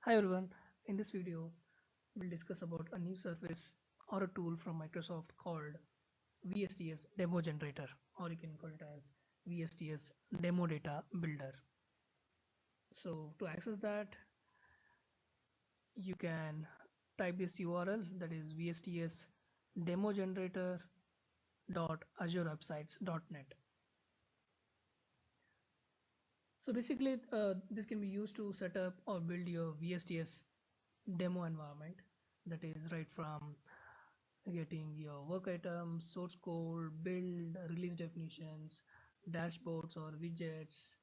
Hi everyone, in this video we'll discuss about a new service or a tool from Microsoft called VSTS Demo Generator, or you can call it as VSTS Demo Data Builder. So to access that, you can type this URL, that is VSTS Demo Generator .azurewebsites.net. So basically this can be used to set up or build your VSTS demo environment, that is right from getting your work items, source code, build, release definitions, dashboards or widgets,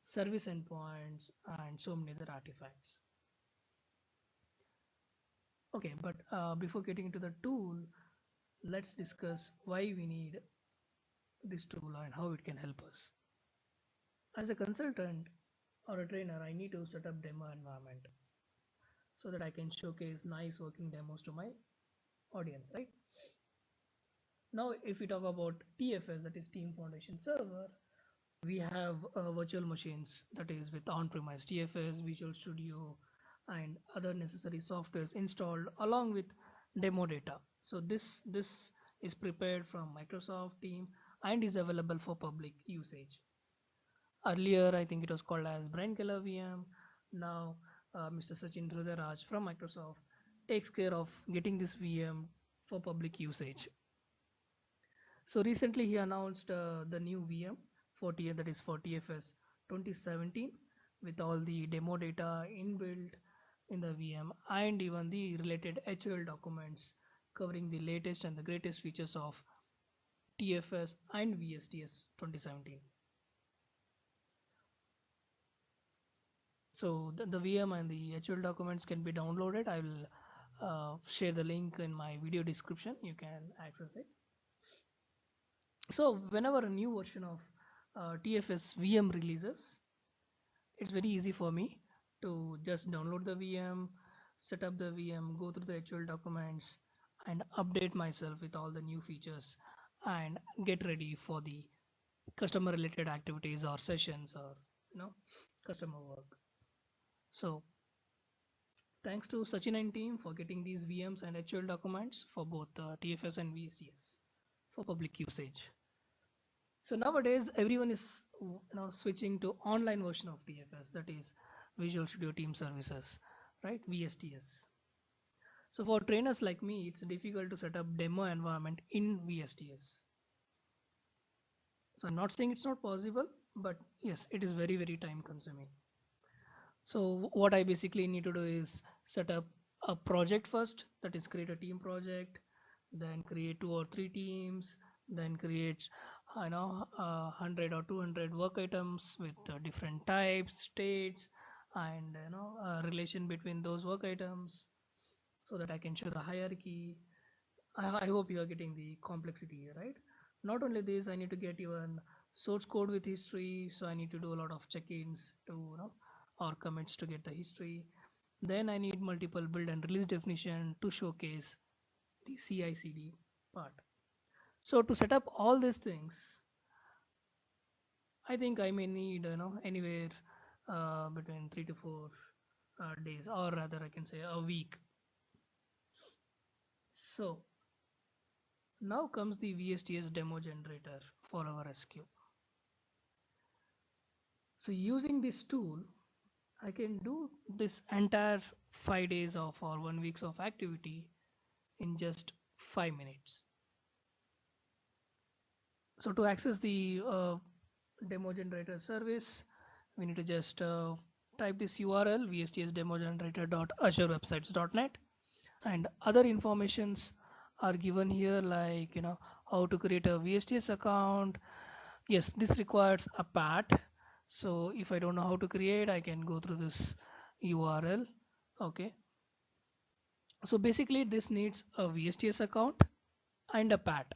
service endpoints, and so many other artifacts. Okay, but before getting into the tool, let's discuss why we need this tool and how it can help us. As a consultant or a trainer, I need to set up demo environment so that I can showcase nice working demos to my audience, right? Now, if we talk about TFS, that is Team Foundation Server, we have virtual machines, that is with on-premise TFS, Visual Studio, and other necessary softwares installed along with demo data. So this is prepared from Microsoft Team and is available for public usage. Earlier, I think it was called as Brian Keller VM. Now, Mr. Sachin Raj from Microsoft takes care of getting this VM for public usage. So recently he announced the new VM for that is for TFS 2017, with all the demo data inbuilt in the VM and even the related HOL documents covering the latest and the greatest features of TFS and VSTS 2017. So the VM and the HOL documents can be downloaded. I will share the link in my video description. You can access it. So whenever a new version of TFS VM releases, it's very easy for me to just download the VM, set up the VM, go through the HL documents, and update myself with all the new features and get ready for the customer related activities or sessions or customer work. So thanks to Sachin and team for getting these VMs and HL documents for both TFS and VSTS for public usage. So nowadays everyone is switching to online version of TFS, that is Visual Studio Team Services, right? VSTS. So for trainers like me, it's difficult to set up demo environment in VSTS. So I'm not saying it's not possible, but yes, it is very time consuming. So what I basically need to do is set up a project first, that is create a team project, then create 2 or 3 teams, then create 100 or 200 work items with different types, states, and relation between those work items, so that I can show the hierarchy. I hope you are getting the complexity here, right? Not only this, I need to get even source code with history, so I need to do a lot of check-ins to or commits to get the history. Then I need multiple build and release definition to showcase the CI/CD part. So to set up all these things, I think I may need anywhere between 3 to 4 days, or rather I can say a week. So now comes the VSTS demo generator for our rescue. So using this tool, I can do this entire 5 days of or 1 week of activity in just 5 minutes. So to access the demo generator service, we need to just type this URL vstsdemogenerator.azurewebsites.net, and other informations are given here, like how to create a VSTS account. Yes, this requires a PAT. So if I don't know how to create, I can go through this URL. Okay. So basically this needs a VSTS account and a PAT.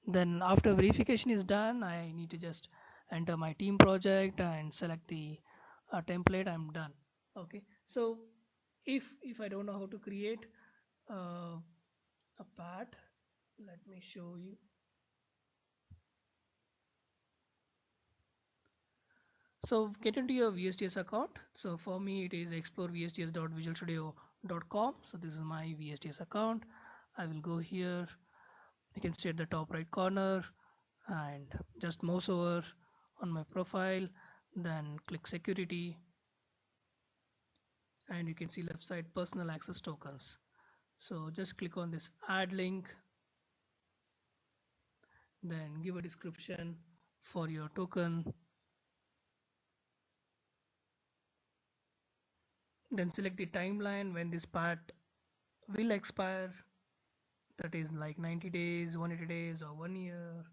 Then after verification is done, I need to just enter my team project and select the template. I'm done. Okay. So if I don't know how to create a PAT, let me show you. So get into your VSTS account. So for me it is explorevsts.visualstudio.com. So this is my VSTS account. I will go here. You can see at the top right corner and just mouse over on my profile, then click security, and you can see left side personal access tokens. So just click on this add link, then give a description for your token, then select the timeline when this part will expire, that is like 90 days, 180 days, or 1 year,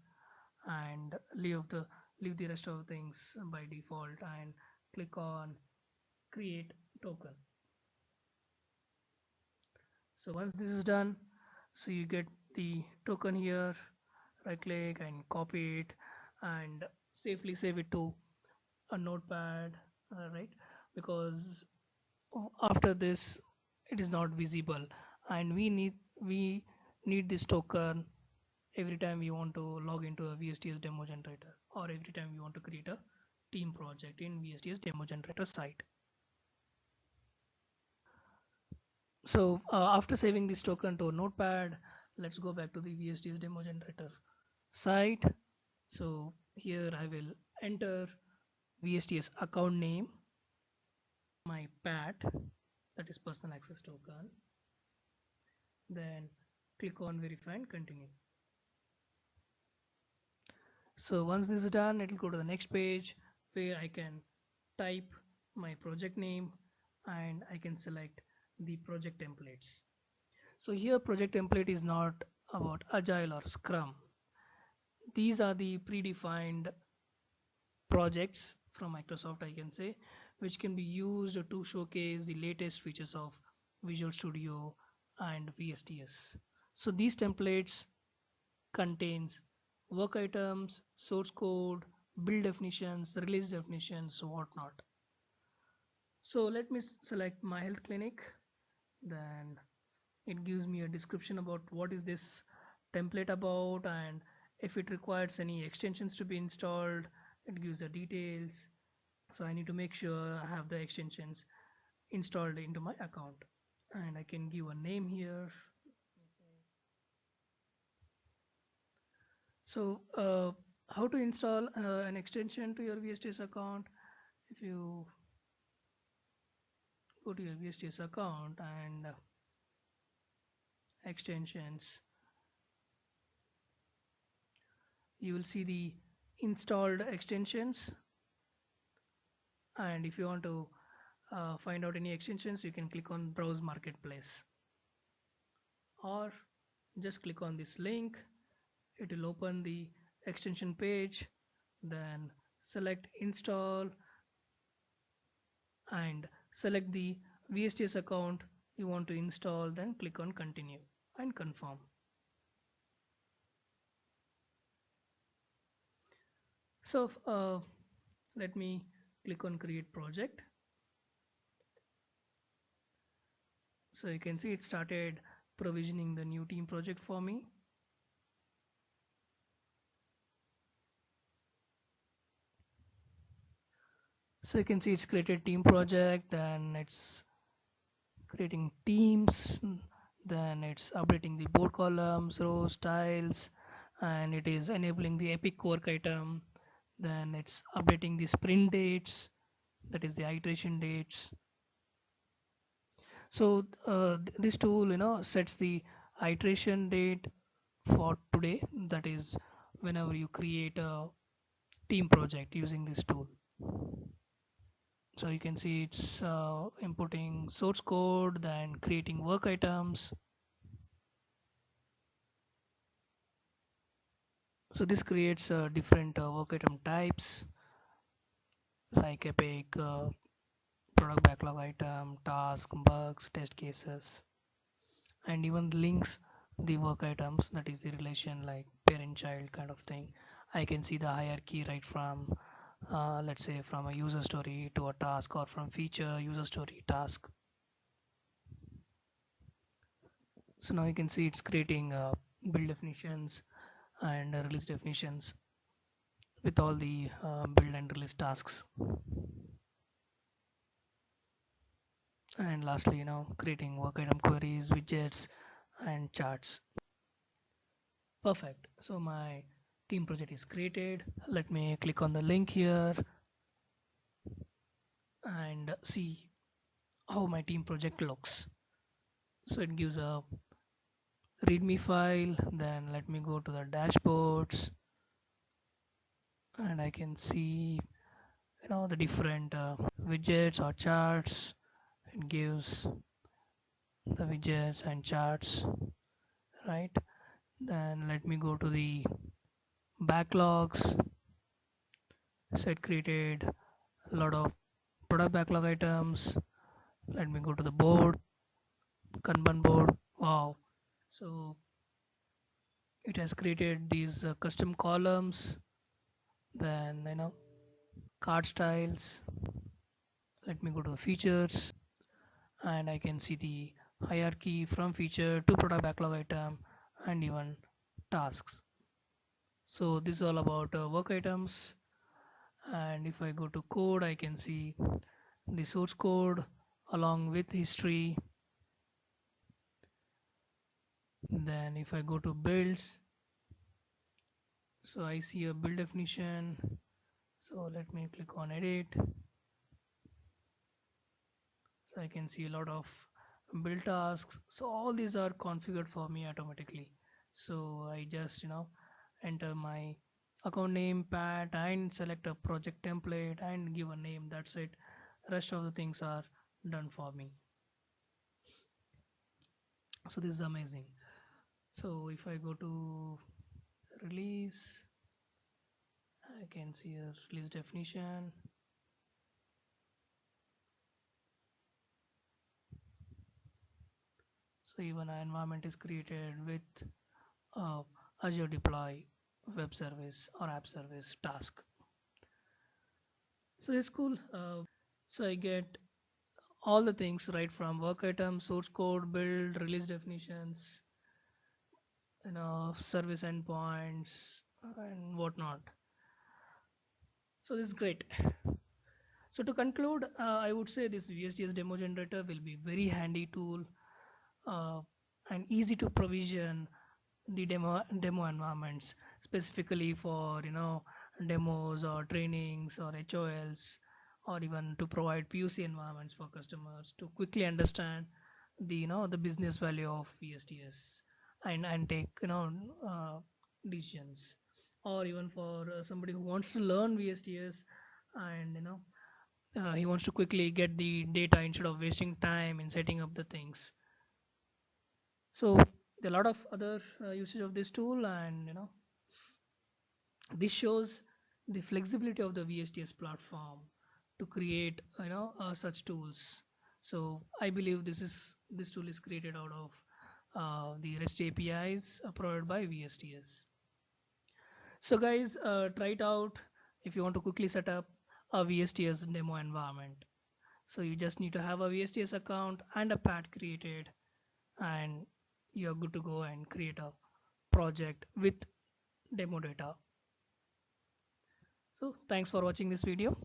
and leave the rest of things by default and click on create token. So once this is done, so you get the token here, right click and copy it and safely save it to a notepad, right? Because after this it is not visible, and we need this token every time we want to log into a VSTS demo generator, or every time we want to create a team project in VSTS demo generator site. So after saving this token to a notepad, let's go back to the VSTS demo generator site. So here I will enter VSTS account name, my PAT, that is personal access token, then click on verify and continue. So once this is done, it will go to the next page where I can type my project name and I can select the project templates. So here project template is not about agile or scrum. These are the predefined projects from Microsoft, I can say, which can be used to showcase the latest features of Visual Studio and VSTS. So these templates contains work items, source code, build definitions, release definitions, whatnot. So let me select my health clinic, then it gives me a description about what is this template about, and if it requires any extensions to be installed, it gives the details. So I need to make sure I have the extensions installed into my account, and I can give a name here. So how to install an extension to your VSTS account? If you go to your VSTS account and extensions, you will see the installed extensions, and if you want to find out any extensions, you can click on browse marketplace, or just click on this link. It will open the extension page, then select install and select the VSTS account you want to install, then click on continue and confirm. So let me click on create project. So you can see it started provisioning the new team project for me. So you can see it's created team project, and it's creating teams, then it's updating the board columns, rows, tiles, and it is enabling the epic work item, then it's updating the sprint dates, that is the iteration dates. So this tool sets the iteration date for today, that is whenever you create a team project using this tool. So you can see it's inputting source code, then creating work items. So this creates different work item types like epic, product backlog item, task, bugs, test cases, and even links the work items, that is the relation like parent child kind of thing. I can see the hierarchy right from let's say from a user story to a task, or from feature user story task. So now you can see it's creating build definitions and release definitions with all the build and release tasks. And lastly, creating work item queries, widgets, and charts. Perfect. So my team project is created. Let me click on the link here and see how my team project looks. So it gives a readme file. Then let me go to the dashboards and I can see the different widgets or charts. It gives the widgets and charts, right? Then let me go to the backlogs. So it created a lot of product backlog items. Let me go to the board, Kanban board. Wow. So it has created these custom columns. Then card styles. Let me go to the features and I can see the hierarchy from feature to product backlog item and even tasks. So this is all about work items. And if I go to code, I can see the source code along with history. Then if I go to builds, so I see a build definition. So let me click on edit. So I can see a lot of build tasks. So all these are configured for me automatically. So I just enter my account name pat and select a project template and give a name. That's it. Rest of the things are done for me. So this is amazing. So if I go to release, I can see a release definition. So even an environment is created with Azure Deploy web service or app service task. So it's cool. So I get all the things right from work item, source code, build, release definitions, service endpoints and whatnot. So this is great. So to conclude, I would say this VSTS demo generator will be very handy tool uh, and easy to provision the demo environments specifically for demos or trainings or HOLs or even to provide POC environments for customers to quickly understand the the business value of VSTS and take decisions, or even for somebody who wants to learn VSTS and he wants to quickly get the data instead of wasting time in setting up the things. So there are a lot of other usage of this tool, and this shows the flexibility of the VSTS platform to create such tools. So I believe this tool is created out of the REST APIs provided by VSTS. So guys, try it out if you want to quickly set up a VSTS demo environment. So you just need to have a VSTS account and a PAT created, and you're good to go and create a project with demo data. So thanks for watching this video.